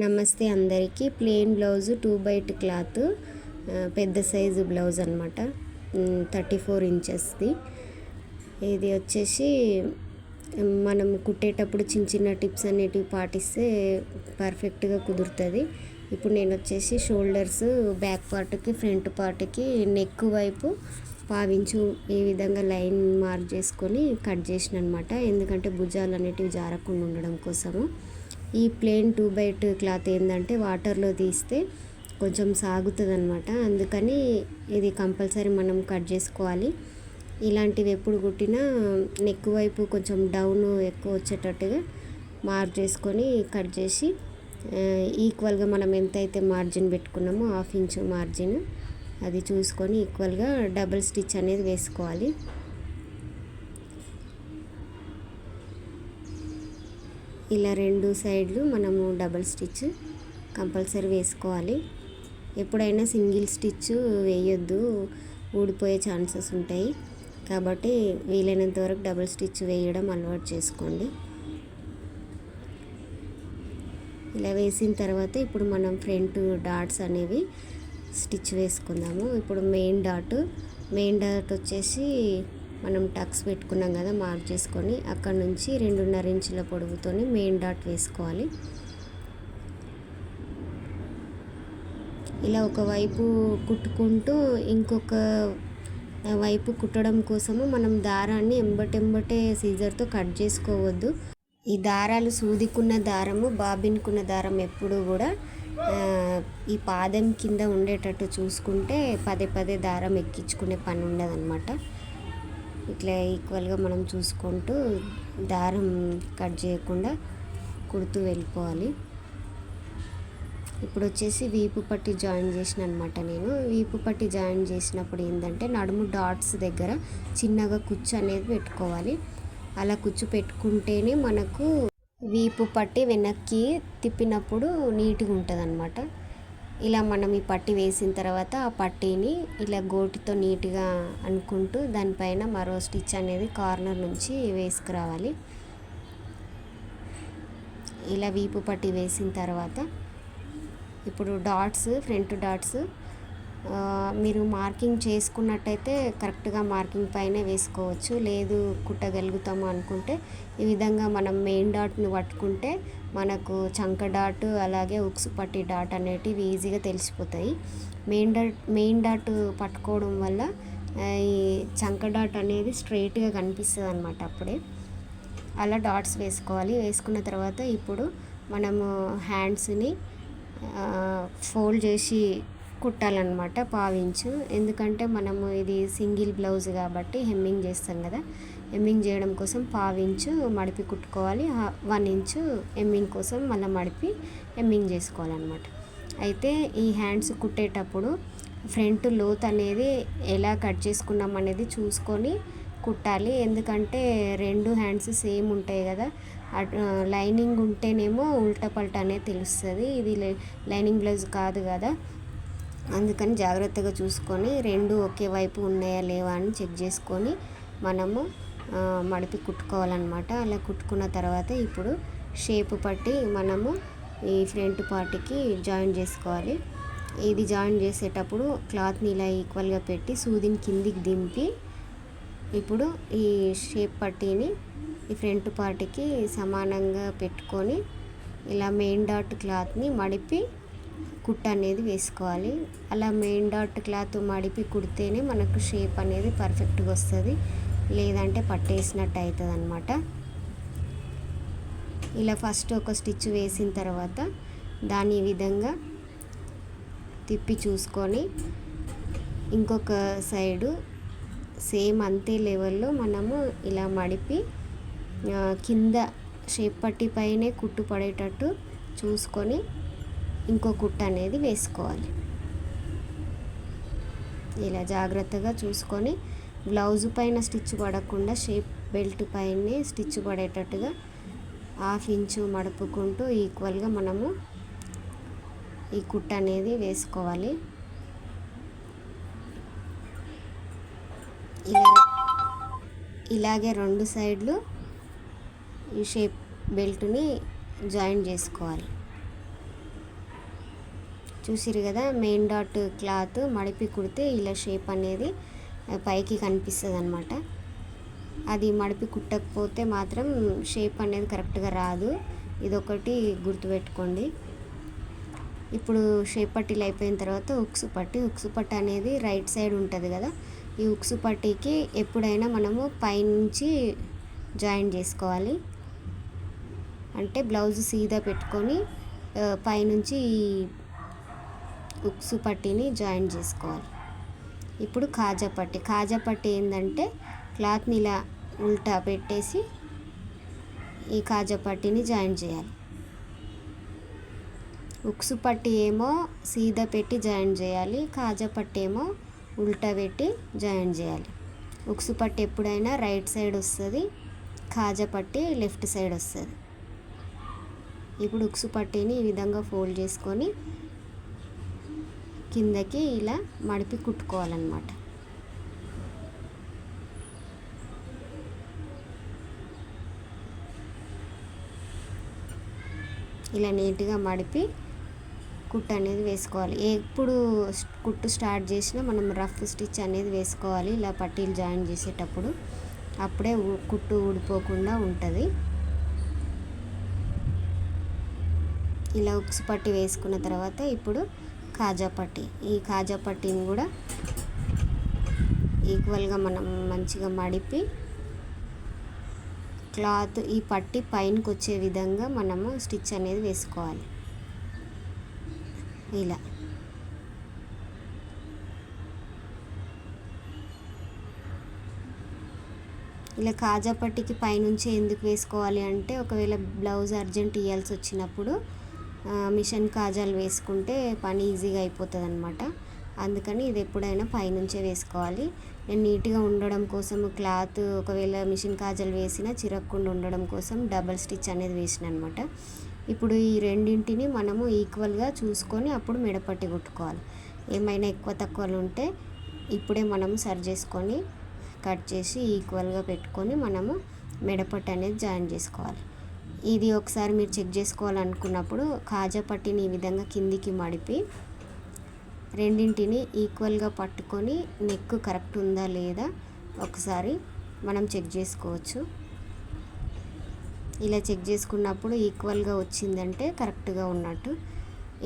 నమస్తే అందరికీ. Plain blouse 2x2 cloth, పెద్ద సైజు బ్లౌజ్ అనమాట. 34 ఇంచెస్ది. ఇది వచ్చేసి మనం కుట్టేటప్పుడు చిన్న చిన్న టిప్స్ అనేటివి పాటిస్తే పర్ఫెక్ట్గా కుదురుతుంది. ఇప్పుడు నేను వచ్చేసి షోల్డర్స్, బ్యాక్ పార్ట్కి, ఫ్రంట్ పార్ట్కి, నెక్ వైపు పావించు ఈ విధంగా లైన్ మార్క్ చేసుకొని కట్ చేసిన అనమాట. ఎందుకంటే భుజాలు అనేటివి జారకుండా ఉండడం కోసము. ఈ ప్లెయిన్ 2x2 క్లాత్ ఏంటంటే వాటర్లో తీస్తే కొంచెం సాగుతుంది అనమాట. అందుకని ఇది కంపల్సరీ మనం కట్ చేసుకోవాలి. ఇలాంటివి ఎప్పుడు కుట్టినా నెక్ వైపు కొంచెం డౌన్ ఎక్కువ వచ్చేటట్టుగా మార్క్ చేసుకొని కట్ చేసి ఈక్వల్గా మనం ఎంతైతే మార్జిన్ పెట్టుకున్నామో 1/2 ఇంచు మార్జిన్ అది చూసుకొని ఈక్వల్గా డబుల్ స్టిచ్ అనేది వేసుకోవాలి. ఇలా రెండు సైడ్లు మనము డబుల్ స్టిచ్ కంపల్సరీ వేసుకోవాలి. ఎప్పుడైనా సింగిల్ స్టిచ్ వేయొద్దు, ఊడిపోయే ఛాన్సెస్ ఉంటాయి. కాబట్టి వీలైనంత వరకు డబుల్ స్టిచ్ వేయడం అలవాటు చేసుకోండి. ఇలా వేసిన తర్వాత ఇప్పుడు మనం ఫ్రంట్ డాట్స్ అనేవి స్టిచ్ వేసుకుందాము. ఇప్పుడు మెయిన్ డాట్ వచ్చేసి మనం టక్స్ పెట్టుకున్నాం కదా, మార్క్ చేసుకొని అక్కడ నుంచి 2.5 ఇంచుల పొడవుతోని మెయిన్ డాట్ వేసుకోవాలి. ఇలా ఒకవైపు కుట్టుకుంటూ ఇంకొక వైపు కుట్టడం కోసము మనం దారాన్ని ఎంబటెంబటే సీజర్తో కట్ చేసుకోవద్దు. ఈ దారాలు సూదికున్న దారము, బాబిన్కున్న దారం ఎప్పుడు కూడా ఈ పాదం కింద ఉండేటట్టు చూసుకుంటే పదే దారం ఎక్కించుకునే పని ఉండదన్నమాట. ఇట్లా ఈక్వల్గా మనం చూసుకుంటూ దారం కట్ చేయకుండా కుడుతూ వెళ్ళిపోవాలి. ఇప్పుడు వచ్చేసి వీపు పట్టి జాయిన్ చేసిన అనమాట. నేను వీపు పట్టి జాయిన్ చేసినప్పుడు ఏంటంటే నడుము డాట్స్ దగ్గర చిన్నగా కుచ్చు అనేది పెట్టుకోవాలి. అలా కుచ్చు పెట్టుకుంటేనే మనకు వీపు పట్టి వెనక్కి తిప్పినప్పుడు నీట్గా ఉంటుంది అనమాట. ఇలా మనం ఈ పట్టి వేసిన తర్వాత ఆ పట్టీని ఇలా గోటితో నీట్గా అనుకుంటూ దానిపైన మరో స్టిచ్ అనేది కార్నర్ నుంచి వేసుకురావాలి. ఇలా వీపు పట్టి వేసిన తర్వాత ఇప్పుడు ఫ్రంట్ డాట్స్ మీరు మార్కింగ్ చేసుకున్నట్టయితే కరెక్ట్గా మార్కింగ్ పైనే వేసుకోవచ్చు. లేదు కుట్టగలుగుతాము అనుకుంటే ఈ విధంగా మనం మెయిన్ డాట్ని పట్టుకుంటే మనకు చంక డాట్ అలాగే ఉక్సు పట్టి డాట్ అనేటివి ఈజీగా తెలిసిపోతాయి. మెయిన్ డాట్ పట్టుకోవడం వల్ల ఈ చంక డాట్ అనేది స్ట్రైట్గా కనిపిస్తుంది అనమాట. అప్పుడే అలా డాట్స్ వేసుకోవాలి. వేసుకున్న తర్వాత ఇప్పుడు మనము హ్యాండ్స్ని ఫోల్డ్ చేసి కుట్టాలన్నమాట 1/2 ఇంచు. ఎందుకంటే మనము ఇది సింగిల్ బ్లౌజ్ కాబట్టి హెమ్మింగ్ చేస్తాం కదా, హెమ్మింగ్ చేయడం కోసం 1/2 ఇంచు మడిపి కుట్టుకోవాలి. 1 ఇంచు హెమ్మింగ్ కోసం మళ్ళీ మడిపి హెమ్మింగ్ చేసుకోవాలన్నమాట. అయితే ఈ హ్యాండ్స్ కుట్టేటప్పుడు ఫ్రంట్ లోత్ అనేది ఎలా కట్ చేసుకున్నాం అనేది చూసుకొని కుట్టాలి. ఎందుకంటే 2 హ్యాండ్స్ సేమ్ ఉంటాయి కదా, లైనింగ్ ఉంటేనేమో ఉల్టా పల్టా అనేది తెలుస్తుంది. ఇది లైనింగ్ బ్లౌజ్ కాదు కదా, అందుకని జాగ్రత్తగా చూసుకొని 2 ఒకే వైపు ఉన్నాయా లేవా అని చెక్ చేసుకొని మనము మడిపి కుట్టుకోవాలన్నమాట. అలా కుట్టుకున్న తర్వాత ఇప్పుడు షేప్ పట్టి మనము ఈ ఫ్రంట్ పార్ట్కి జాయిన్ చేసుకోవాలి. ఇది జాయిన్ చేసేటప్పుడు క్లాత్ని ఇలా ఈక్వల్గా పెట్టి సూదిని కిందికి దింపి ఇప్పుడు ఈ షేప్ పట్టీని ఈ ఫ్రంట్ పార్ట్కి సమానంగా పెట్టుకొని ఇలా మెయిన్ డాట్ క్లాత్ని మడిపి కుట్ట అనేది వేసుకోవాలి. అలా మెయిన్ డాట్ క్లాత్ మడిపి కుడితేనే మనకు షేప్ అనేది పర్ఫెక్ట్గా వస్తుంది, లేదంటే పట్టేసినట్టు అవుతుంది అనమాట. ఇలా ఫస్ట్ ఒక స్టిచ్ వేసిన తర్వాత దాని ఈ విధంగా తిప్పి చూసుకొని ఇంకొక సైడు సేమ్ అంతే లెవెల్లో మనము ఇలా మడిపి కింద షేప్ పట్టి పైనే కుట్టు పడేటట్టు చూసుకొని ఇంకో కుట్ట అనేది వేసుకోవాలి. ఇలా జాగ్రత్తగా చూసుకొని బ్లౌజ్ పైన స్టిచ్ పడకుండా షేప్ బెల్ట్ పైనే స్టిచ్ పడేటట్టుగా 1/2 ఇంచు మడుపుకుంటూ ఈక్వల్గా మనము ఈ కుట్ట అనేది వేసుకోవాలి. ఇలాగే 2 సైడ్లు ఈ షేప్ బెల్ట్ని జాయిన్ చేసుకోవాలి. చూసిరు కదా, మెయిన్ డాట్ క్లాత్ మడిపి కుడితే ఇలా షేప్ అనేది పైకి కనిపిస్తుంది అనమాట. అది మడిపి కుట్టకపోతే మాత్రం షేప్ అనేది కరెక్ట్గా రాదు, ఇదొకటి గుర్తుపెట్టుకోండి. ఇప్పుడు షేప్ పట్టీలు అయిపోయిన తర్వాత ఉక్సు పట్టి అనేది రైట్ సైడ్ ఉంటుంది కదా, ఈ ఉక్సు పట్టీకి ఎప్పుడైనా మనము పైనుంచి జాయిన్ చేసుకోవాలి. అంటే బ్లౌజ్ సీదా పెట్టుకొని పైనుంచి ఈ ఉక్సు పట్టీని జాయిన్ చేసుకోవాలి. ఇప్పుడు కాజా పట్టి ఏంటంటే క్లాత్ని ఇలా ఉల్టా పెట్టేసి ఈ కాజా పట్టీని జాయిన్ చేయాలి. ఉక్సు పట్టి ఏమో సీదా పెట్టి జాయిన్ చేయాలి, కాజా పట్టి ఏమో ఉల్టా పెట్టి జాయిన్ చేయాలి. ఉక్సు పట్టి ఎప్పుడైనా రైట్ సైడ్ వస్తుంది, కాజా పట్టి లెఫ్ట్ సైడ్ వస్తుంది. ఇప్పుడు ఉక్సు పట్టీని ఈ విధంగా ఫోల్డ్ చేసుకొని కిందకి ఇలా మడిపి కుట్టుకోవాలన్నమాట. ఇలా నీట్గా మడిపి కుట్టు అనేది వేసుకోవాలి. ఎప్పుడు కుట్టు స్టార్ట్ చేసినా మనం రఫ్ స్టిచ్ అనేది వేసుకోవాలి ఇలా పట్టీలు జాయిన్ చేసేటప్పుడు, అప్పుడే కుట్టు ఊడిపోకుండా ఉంటుంది. ఇలా ఉక్సు పట్టి వేసుకున్న తర్వాత ఇప్పుడు కాజా పట్టి, ఈ కాజా పట్టీని కూడా ఈక్వల్గా మనం మంచిగా మడిపి క్లాత్ ఈ పట్టి పైనకి వచ్చే విధంగా మనము స్టిచ్ అనేది వేసుకోవాలి. ఇలా ఇలా కాజా పట్టికి పైనుంచి ఎందుకు వేసుకోవాలి అంటే, ఒకవేళ బ్లౌజ్ అర్జెంట్ ఇవ్వాల్సి వచ్చినప్పుడు మిషన్ కాజాలు వేసుకుంటే పని ఈజీగా అయిపోతుంది అనమాట. అందుకని ఇది ఎప్పుడైనా పైనుంచే వేసుకోవాలి. నేను నీట్గా ఉండడం కోసం క్లాత్ ఒకవేళ మిషన్ కాజాలు వేసినా చిరగకుండా ఉండడం కోసం డబల్ స్టిచ్ అనేది వేసిన అనమాట. ఇప్పుడు ఈ రెండింటిని మనము ఈక్వల్గా చూసుకొని అప్పుడు మెడపట్టి కుట్టుకోవాలి. ఏమైనా ఎక్కువ తక్కువలు ఉంటే ఇప్పుడే మనము సరి చేసుకొని కట్ చేసి ఈక్వల్గా పెట్టుకొని మనము మెడపట్టి అనేది జాయిన్ చేసుకోవాలి. ఇది ఒకసారి మీరు చెక్ చేసుకోవాలనుకున్నప్పుడు కాజా పట్టిని ఈ విధంగా కిందికి మడిపి రెండింటిని ఈక్వల్గా పట్టుకొని నెక్ కరెక్ట్ ఉందా లేదా ఒకసారి మనం చెక్ చేసుకోవచ్చు. ఇలా చెక్ చేసుకున్నప్పుడు ఈక్వల్గా వచ్చిందంటే కరెక్ట్గా ఉన్నట్టు.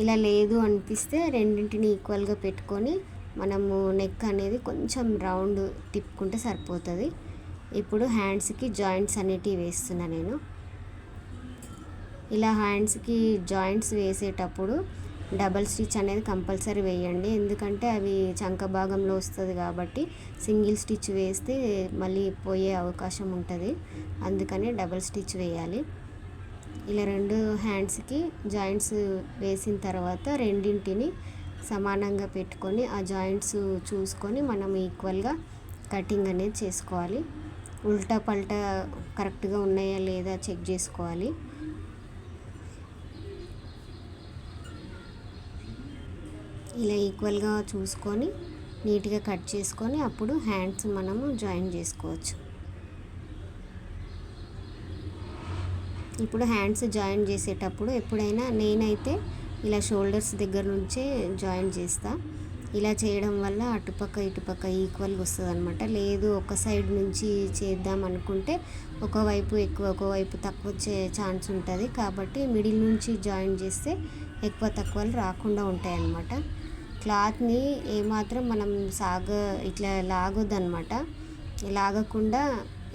ఇలా లేదు అనిపిస్తే రెండింటిని ఈక్వల్గా పెట్టుకొని మనము నెక్ అనేది కొంచెం రౌండ్ తిప్పుకుంటే సరిపోతుంది. ఇప్పుడు హ్యాండ్స్కి జాయింట్స్ అనేటివి వేస్తున్నా నేను. ఇలా హ్యాండ్స్కి జాయింట్స్ వేసేటప్పుడు డబల్ స్టిచ్ అనేది కంపల్సరీ వేయండి, ఎందుకంటే అవి చంక భాగంలో వస్తుంది కాబట్టి సింగిల్ స్టిచ్ వేస్తే మళ్ళీ పోయే అవకాశం ఉంటుంది, అందుకని డబల్ స్టిచ్ వేయాలి. ఇలా రెండు హ్యాండ్స్కి జాయింట్స్ వేసిన తర్వాత రెండింటిని సమానంగా పెట్టుకొని ఆ జాయింట్స్ చూసుకొని మనం ఈక్వల్గా కటింగ్ అనేది చేసుకోవాలి. ఉల్టా పల్టా కరెక్ట్గా ఉన్నాయా లేదా చెక్ చేసుకోవాలి. ఇలా ఈక్వల్గా చూసుకొని నీట్గా కట్ చేసుకొని అప్పుడు హ్యాండ్స్ మనము జాయిన్ చేసుకోవచ్చు. ఇప్పుడు హ్యాండ్స్ జాయిన్ చేసేటప్పుడు ఎప్పుడైనా నేనైతే ఇలా షోల్డర్స్ దగ్గర నుంచే జాయిన్ చేస్తా. ఇలా చేయడం వల్ల అటుపక్క ఇటుపక్క ఈక్వల్గా వస్తుంది అనమాట. లేదు ఒక సైడ్ నుంచి చేద్దాం అనుకుంటే ఒకవైపు ఎక్కువ ఒకవైపు తక్కువ వచ్చే ఛాన్స్ ఉంటుంది, కాబట్టి మిడిల్ నుంచి జాయిన్ చేస్తే ఎక్కువ తక్కువలు రాకుండా ఉంటాయి అన్నమాట. క్లాత్ని ఏమాత్రం మనం ఇట్లా లాగొద్దనమాట. లాగకుండా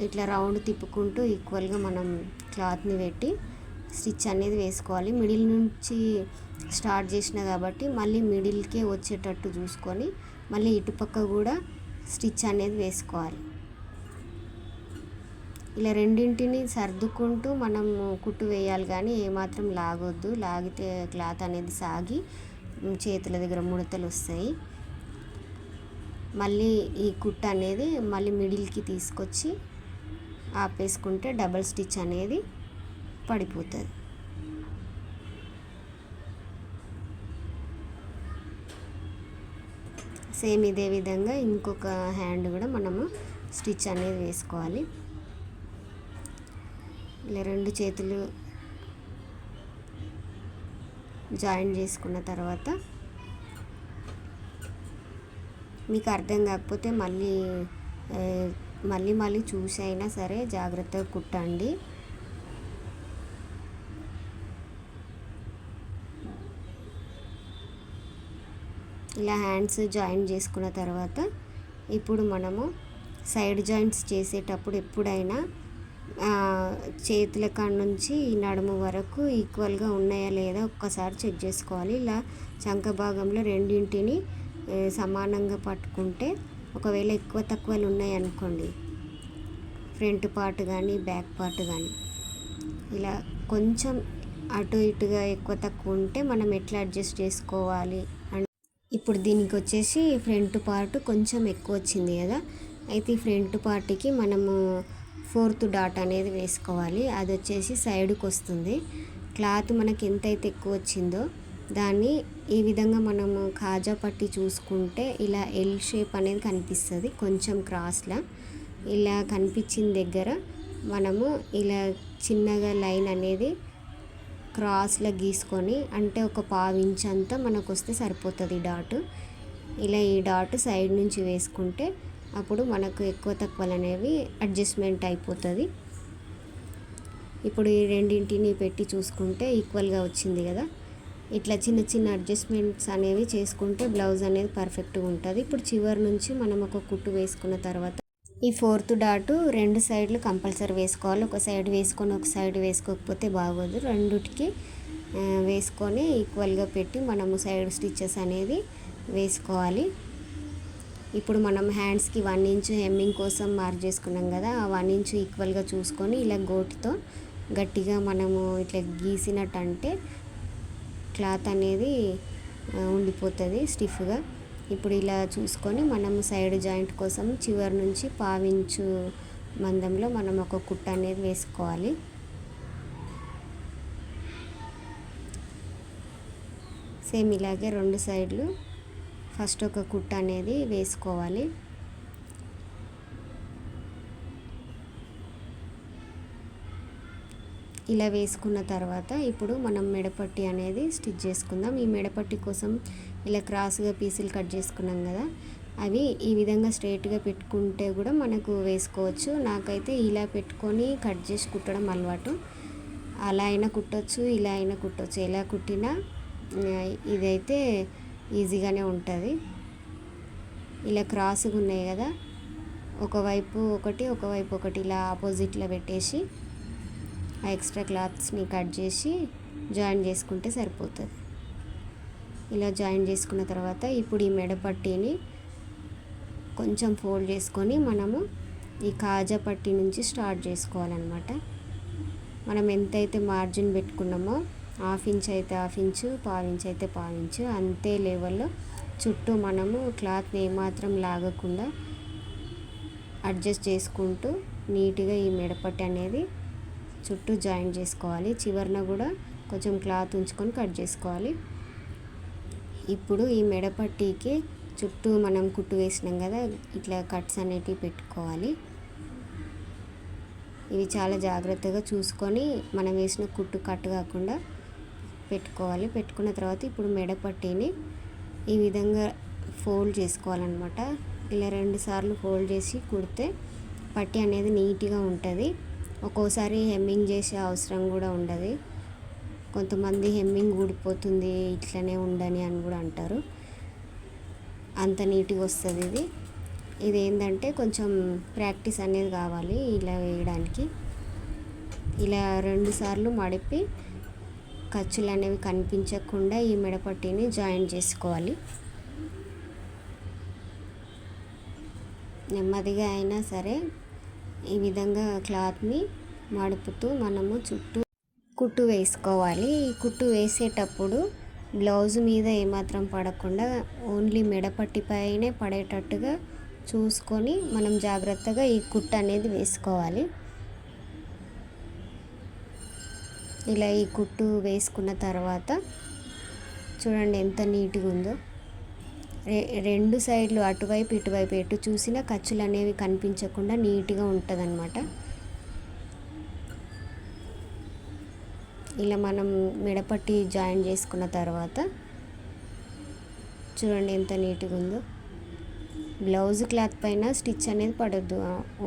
ఇట్లా రౌండ్ తిప్పుకుంటూ ఈక్వల్గా మనం క్లాత్ని పెట్టి స్టిచ్ అనేది వేసుకోవాలి. మిడిల్ నుంచి స్టార్ట్ చేసిన కాబట్టి మళ్ళీ మిడిల్కే వచ్చేటట్టు చూసుకొని మళ్ళీ ఇటుపక్క కూడా స్టిచ్ అనేది వేసుకోవాలి. ఇలా రెండింటిని సర్దుకుంటూ మనం కుట్టు వేయాలి, కానీ ఏమాత్రం లాగొద్దు. లాగితే క్లాత్ అనేది సాగి చేతుల దగ్గర ముడతలు వస్తాయి. మళ్ళీ ఈ కుట్టు అనేది మళ్ళీ మిడిల్కి తీసుకొచ్చి ఆపేసుకుంటే డబల్ స్టిచ్ అనేది పడిపోతుంది. సేమ్ ఇదే విధంగా ఇంకొక హ్యాండ్ కూడా మనము స్టిచ్ అనేది వేసుకోవాలి. ఇలా రెండు చేతులు జాయిన్ చేసుకున్న తర్వాత మీకు అర్థం కాకపోతే మళ్ళీ చూసైనా సరే జాగ్రత్తగా కుట్టండి. ఇలా హ్యాండ్స్ జాయిన్ చేసుకున్న తర్వాత ఇప్పుడు మనము సైడ్ జాయింట్స్ చేసేటప్పుడు ఎప్పుడైనా చేతుల కాడ నుంచి నడుము వరకు ఈక్వల్గా ఉన్నాయా లేదా ఒక్కసారి చెక్ చేసుకోవాలి. ఇలా చంక భాగంలో రెండింటిని సమానంగా పట్టుకుంటే, ఒకవేళ ఎక్కువ తక్కువలు ఉన్నాయనుకోండి, ఫ్రంట్ పార్ట్ కానీ బ్యాక్ పార్ట్ కానీ ఇలా కొంచెం అటు ఇటుగా ఎక్కువ తక్కువ ఉంటే మనం ఎట్లా అడ్జస్ట్ చేసుకోవాలి అంటే, ఇప్పుడు దీనికి వచ్చేసి ఫ్రంట్ పార్ట్ కొంచెం ఎక్కువ వచ్చింది కదా, అయితే ఈ ఫ్రంట్ పార్ట్కి మనము 4th డాట్ అనేది వేసుకోవాలి. అది వచ్చేసి సైడ్కి వస్తుంది. క్లాత్ మనకి ఎంతైతే ఎక్కువ వచ్చిందో దాన్ని ఈ విధంగా మనము కాజా పట్టి చూసుకుంటే ఇలా ఎల్ షేప్ అనేది కనిపిస్తుంది. కొంచెం క్రాస్లా ఇలా కనిపించిన దగ్గర మనము ఇలా చిన్నగా లైన్ అనేది క్రాస్లో గీసుకొని, అంటే ఒక 1/4 ఇంచ్ అంతా మనకు వస్తే సరిపోతుంది డాట్. ఇలా ఈ డాట్ సైడ్ నుంచి వేసుకుంటే అప్పుడు మనకు ఎక్కువ తక్కువలు అనేవి అడ్జస్ట్మెంట్ అయిపోతుంది. ఇప్పుడు ఈ రెండింటిని పెట్టి చూసుకుంటే ఈక్వల్గా వచ్చింది కదా. ఇట్లా చిన్న చిన్న అడ్జస్ట్మెంట్స్ అనేవి చేసుకుంటే బ్లౌజ్ అనేది పర్ఫెక్ట్గా ఉంటుంది. ఇప్పుడు చివరి నుంచి మనం ఒక కుట్టు వేసుకున్న తర్వాత ఈ 4th డాట్ 2 సైడ్లు కంపల్సరీ వేసుకోవాలి. ఒక సైడ్ వేసుకొని ఒక సైడ్ వేసుకోకపోతే బాగోదు. రెండుటికి వేసుకొని ఈక్వల్గా పెట్టి మనము సైడ్ స్టిచ్చెస్ అనేది వేసుకోవాలి. ఇప్పుడు మనం హ్యాండ్స్కి 1 ఇంచ్ హెమ్మింగ్ కోసం మార్క్ చేసుకున్నాం కదా, ఆ 1 ఇంచ్ ఈక్వల్గా చూసుకొని ఇలా గోటితో గట్టిగా మనము ఇట్లా గీసినట్టు అంటే క్లాత్ అనేది ఉండిపోతుంది స్టిఫ్గా. ఇప్పుడు ఇలా చూసుకొని మనం సైడ్ జాయింట్ కోసం చివరి నుంచి 1/4 ఇంచు మందంలో మనం ఒక కుట్ట అనేది వేసుకోవాలి. సేమ్ ఇలాగే 2 సైడ్లు ఫస్ట్ ఒక కుట్ట అనేది వేసుకోవాలి. ఇలా వేసుకున్న తర్వాత ఇప్పుడు మనం మెడపట్టి అనేది స్టిచ్ చేసుకుందాం. ఈ మెడపట్టి కోసం ఇలా క్రాస్గా పీసులు కట్ చేసుకున్నాం కదా, అవి ఈ విధంగా స్ట్రైట్గా పెట్టుకుంటే కూడా మనకు వేసుకోవచ్చు. నాకైతే ఇలా పెట్టుకొని కట్ చేసి కుట్టడం అలవాటు. అలా అయినా కుట్టవచ్చు, ఇలా అయినా కుట్టవచ్చు. ఎలా కుట్టినా ఇదైతే ఈజీగానే ఉంటుంది. ఇలా క్రాస్గా ఉన్నాయి కదా, ఒకవైపు ఒకటి ఇలా ఆపోజిట్లో పెట్టేసి ఆ ఎక్స్ట్రా క్లాత్స్ని కట్ చేసి జాయిన్ చేసుకుంటే సరిపోతుంది. ఇలా జాయిన్ చేసుకున్న తర్వాత ఇప్పుడు ఈ మెడపట్టీని కొంచెం ఫోల్డ్ చేసుకొని మనము ఈ కాజా పట్టీ నుంచి స్టార్ట్ చేసుకోవాలన్నమాట. మనం ఎంతైతే మార్జిన్ పెట్టుకున్నామో 1/2 ఇంచ్ అయితే 1/2 ఇంచు, 1/4 ఇంచ్ అయితే 1/4 ఇంచు, అంతే లెవెల్లో చుట్టూ మనము క్లాత్ని ఏమాత్రం లాగకుండా అడ్జస్ట్ చేసుకుంటూ నీట్గా ఈ మెడపట్టి అనేది చుట్టూ జాయిన్ చేసుకోవాలి. చివరన కూడా కొంచెం క్లాత్ ఉంచుకొని కట్ చేసుకోవాలి. ఇప్పుడు ఈ మెడపట్టీకి చుట్టూ మనం కుట్టు వేసినాం కదా, ఇట్లా కట్స్ అనేటివి పెట్టుకోవాలి. ఇవి చాలా జాగ్రత్తగా చూసుకొని మనం వేసిన కుట్టు కట్ కాకుండా పెట్టుకోవాలి. పెట్టుకున్న తర్వాత ఇప్పుడు మెడపట్టీని ఈ విధంగా ఫోల్డ్ చేసుకోవాలన్నమాట. ఇలా 2 సార్లు ఫోల్డ్ చేసి కుడితే పట్టీ అనేది నీట్గా ఉంటుంది. ఒక్కోసారి హెమ్మింగ్ చేసే అవసరం కూడా ఉండదు. కొంతమంది హెమ్మింగ్ ఊడిపోతుంది ఇట్లనే ఉండని అని కూడా అంటారు. అంత నీట్గా వస్తుంది. ఇది ఏంటంటే కొంచెం ప్రాక్టీస్ అనేది కావాలి ఇలా వేయడానికి. ఇలా 2 సార్లు మడిపి ఖర్చులు అనేవి కనిపించకుండా ఈ మెడపట్టీని జాయిన్ చేసుకోవాలి. నెమ్మదిగా అయినా సరే ఈ విధంగా క్లాత్ని మడుపుతూ మనము చుట్టూ కుట్టు వేసుకోవాలి. ఈ కుట్టు వేసేటప్పుడు బ్లౌజ్ మీద ఏమాత్రం పడకుండా ఓన్లీ మెడపట్టి పైనే పడేటట్టుగా చూసుకొని మనం జాగ్రత్తగా ఈ కుట్టు అనేది వేసుకోవాలి. ఇలా ఈ కుట్టు వేసుకున్న తర్వాత చూడండి ఎంత నీట్గా ఉందో. 2 సైడ్లు అటువైపు ఇటువైపు ఎటు చూసినా ఖర్చులు అనేవి కనిపించకుండా నీట్గా ఉంటుంది అన్నమాట. ఇలా మనం మెడపట్టి జాయిన్ చేసుకున్న తర్వాత చూడండి ఎంత నీట్గా ఉందో. బ్లౌజ్ క్లాత్ పైన స్టిచ్ అనేది పడొద్దు,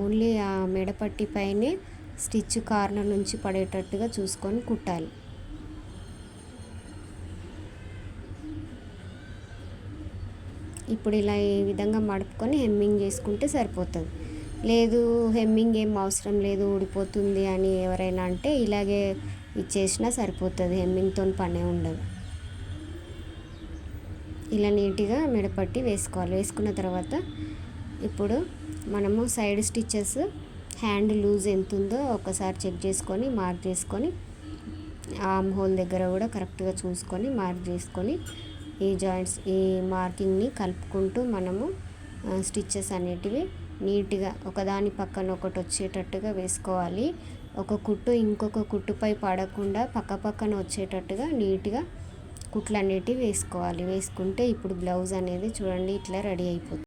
ఓన్లీ ఆ మెడపట్టి పైనే స్టిచ్ కార్నర్ నుంచి పడేటట్టుగా చూసుకొని కుట్టాలి. ఇప్పుడు ఇలా ఈ విధంగా మడుపుకొని హెమ్మింగ్ చేసుకుంటే సరిపోతుంది. లేదు హెమ్మింగ్ ఏం అవసరం లేదు ఊడిపోతుంది అని ఎవరైనా అంటే ఇలాగే ఇచ్చేసినా సరిపోతుంది, హెమ్మింగ్తో పనే ఉండదు. ఇలా నీట్గా మెడపట్టి వేసుకోవాలి. వేసుకున్న తర్వాత ఇప్పుడు మనము సైడ్ స్టిచ్చెస్ హ్యాండ్ లూజ్ ఎంత ఉందో ఒకసారి చెక్ చేసుకొని మార్క్ చేసుకొని, ఆర్మ్ హోల్ దగ్గర కూడా కరెక్ట్గా చూసుకొని మార్క్ చేసుకొని ఈ జాయింట్స్ ఈ మార్కింగ్ని కలుపుకుంటూ మనము స్టిచ్చెస్ అనేటివి నీట్గా ఒకదాని పక్కన ఒకటి వచ్చేటట్టుగా వేసుకోవాలి. ఒక కుట్టు ఇంకొక కుట్టుపై పడకుండా పక్క పక్కన వచ్చేటట్టుగా నీట్గా కుట్లు అనేటివి వేసుకోవాలి. వేసుకుంటే ఇప్పుడు బ్లౌజ్ అనేది చూడండి ఇట్లా రెడీ అయిపోతుంది.